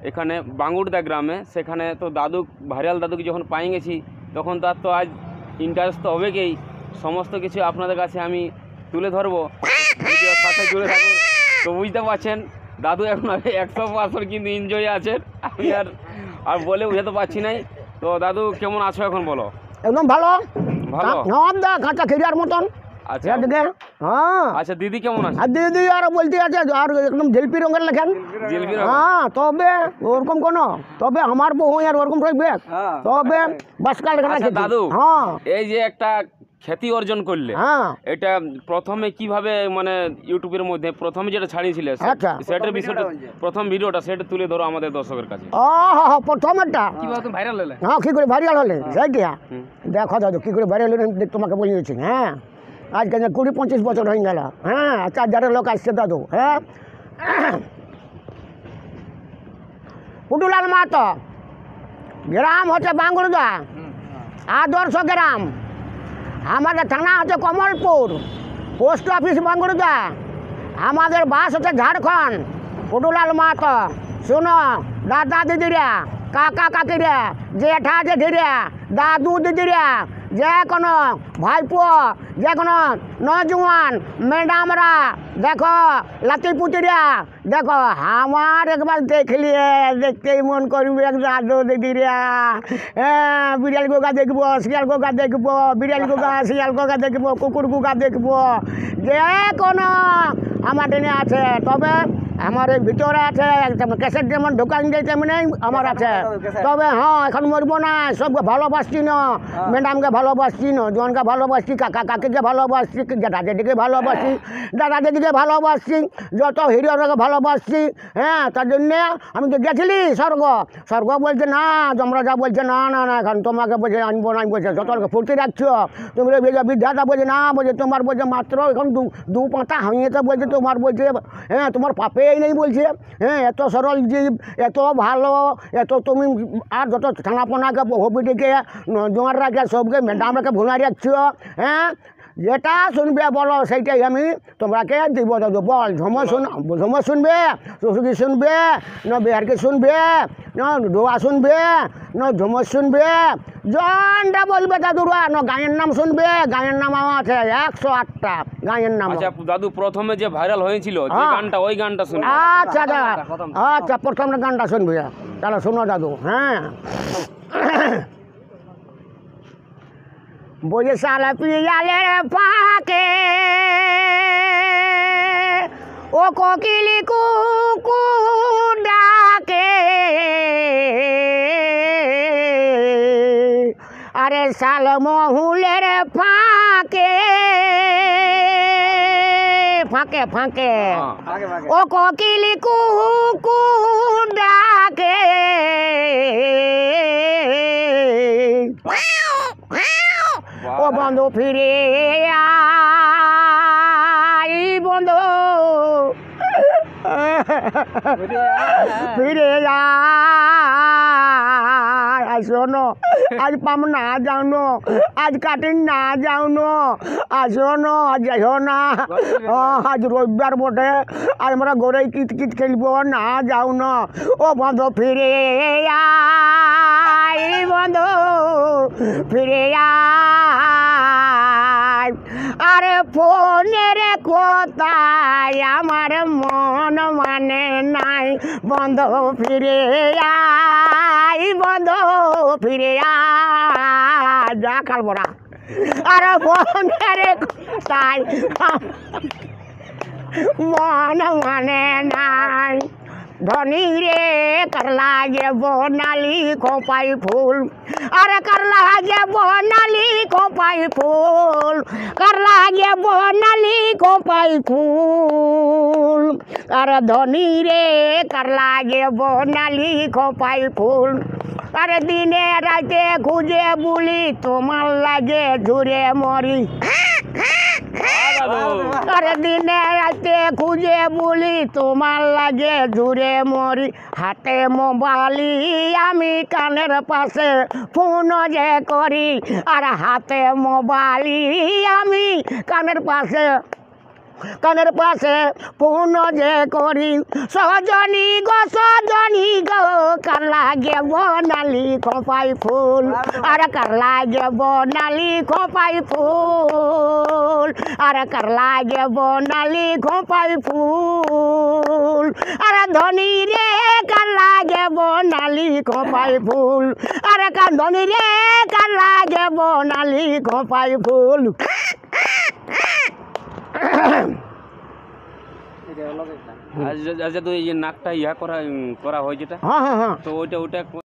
এখানে বাঙ্গুরদা গ্রামে। সেখানে তো দাদু ভাইরাল দাদুকে যখন পাই গেছি তখন তার তো আজ ইন্টারেস্ট তো হবেই। সমস্ত কিছু আপনাদের কাছে আমি তুলে ধরবো, ভিডিওর সাথে জুড়ে থাকুন। তো বুঝতে পারছেন দাদু এখন 100% কিন্তু এনজয় আছেন। আমি আর বলে বুঝাতে পারছি নাই। তো দাদু কেমন আছো এখন বলো? একদম ভালো ভালো? কাঁচা খিরার মতন। আচ্ছা হ্যাঁ। আচ্ছা দিদি কেমন আছে? আর দিদি আর বলতে আছে আর একদম জিলপি রঙের লেখেন। জিলপি রঙ? হ্যাঁ, তবে ওরকম কোনো তবে আমার বউ আর ওরকম থাকবে তবে বাসকাল লেখা। আচ্ছা দাদু, হ্যাঁ, এই যে একটা খ্যাতি অর্জন করলে, হ্যাঁ, এটা প্রথমে কিভাবে মানে ইউটিউবের মধ্যে প্রথমে যেটা ছাড়িয়েছিলে আচ্ছা সেটার বিষয়টা, প্রথম ভিডিওটা সেটা তুলে ধরো আমাদের দর্শকের কাছে। প্রথমটা কিভাবে তুমি ভাইরাল হলে? হ্যাঁ, কি করে ভাইরাল হলে সেইটা দেখো দাদু, কি করে ভাইরাল হলে তোমাকে বলে দিচ্ছি। হ্যাঁ, আজকে 20-25 বছর হয়ে গেল। হ্যাঁ, 4,000 লোক আসছে দাদু। হ্যাঁ, পুটুলাল মাহাতো, গ্রাম হচ্ছে বাঙ্গুরদা, আদর্শ গ্রাম। আমাদের থানা হচ্ছে কমলপুর, পোস্ট অফিস বাঙ্গুরদা, আমাদের বাস হচ্ছে ঝাড়খণ্ড। পুটুলাল মাহাতো, শুনো দাদা দিদিরা, কাকা কাকিরা, জেঠা জেঠিরা, দাদু দিদিরা, যে কোনো ভাইপো, যে কোনো নজওয়ান ম্যাডামরা, দেখো লাতিপুতিরা, দেখো আমার একবার দেখলিয়ে দেখতেই মন করবে দাদু দিদিরা। হ্যাঁ, বিড়াল গোগা দেখবো, শিয়াল গোগা দেখবো, বিড়াল গোগা শিয়াল গোগা দেখবো, কুকুর গোগা দেখবো, যে কোনো আমার ট্রেনে আছে। তবে আমার এই ভিতরে আছে ক্যাসেট, যেমন ঢোকান যায় তেমনি আমার আছে। তবে হ্যাঁ, এখন মরবো না, সবকে ভালোবাসছি না, ম্যাডামকে ভালোবাসছি না, জনকে ভালোবাসছি, কাকা কাকিকে ভালোবাসছি, জেঠা জেঠিকে ভালোবাসি, দাদা দিদিকে ভালোবাসছি, যত হিরোকে ভালোবাসছি। হ্যাঁ, তার জন্যে আমি তো গেছিলি স্বর্গ বলছে না, যমরাজা বলছে না না না, এখন তোমাকে বলছে আনবো না, বলছে যত ফুর্তি রাখছো তুমি। বিধাতা বলছে না, বলছে তোমার বলছে মাত্র এখন দু পাতা হাঁড়িয়েতে বলছে তোমার বলছে। হ্যাঁ, তোমার পাপেই নেই বলছে। হ্যাঁ, এত সরল জীব, এত ভালো, এত তুমি আর যত থানাপনাকে হবিটিকে জোয়াররাকে সবকে ম্যাডামরাকে ভুলে রাখছো। হ্যাঁ, যেটা শুনবে বলো সেইটাই আমি তোমাকে দিব দাদু। বল, ঝুমর শুনবে, সুসুকি শুনবে, না বিহারকে শুনবে, না ডোয়া শুনবে, না ঝুমর শুনবে, জনটা বলবে দাদুরা, না গায়ের নাম শুনবে। গায়ের নাম আমার আছে 108টা গায়ের নাম। আচ্ছা দাদু, প্রথমে যে ভাইরাল হয়েছিল যে গানটা, ওই গানটা শুনবে। আচ্ছা আচ্ছা, প্রথম গানটা শুনবে, তাহলে শোনো দাদু। হ্যাঁ, বলে সালা পিয়ালের ফাঁকে ও কোকিলি কুকু ডাকে, আরে শাল মহুলের ফাঁকে ফাঁকে ফাঁকে ও কোকিলি কুকু ডাকে, ও বন্ধু ফিরে আই, বন্ধু ফিরে আয়। শোনো, আজ পাম না যাওনো, আজ কাটিং না যাওনো, শোনো যাইও না। আজ রবিবার বটে, আজ আমরা গড়াই কিতকিত খেলবো না, যাও না। ও বন্ধু ফিরে আয়, বন্ধু ফিরে আয়। আরে ফোনের কোথায় আমার মন মানে নাই, বন্ধু ফিরে আয়, বন্ধু ফিরে আয়। যা খালবো না। আরে ফোনের কোথায় মন মানে নাই, ধনী রে করলা গে বনালি খোপাই ফুল, আরে করলা গে বনালি খোপাই ফুল, করলা গে বনালি খোপাই ফুল, আরে ধনী রে করলা গে বনালি খোপাই ফুল, আরে দিনে রাতে খুঁজে বলি তোমার লাগে ঝুরে মরি, আরে দিনে রাতে খুঁজে বলি তোমার লাগে ঝুরে মরি। হাতে মোবাইলি আমি কানের পাশে ফোন যে করি, আর হাতে মোবাইলি আমি কানের পাশে ফোন যে করি। সজনী গো লাগে বনালি খোপাই ফুল আর কার লাগে বনালি খোপাই ফুল আর কার লাগে বনালি খোপাই ফুল আর ধনী রে কার লাগে বনালি খোপাই ফুল আর কার ধনী রে কার লাগে বনালি খোপাই ফুল। আচ্ছা তো এই যে নাকটা ইয়া করা করা হয় যেটা, হ্যাঁ হ্যাঁ হ্যাঁ তো ওইটা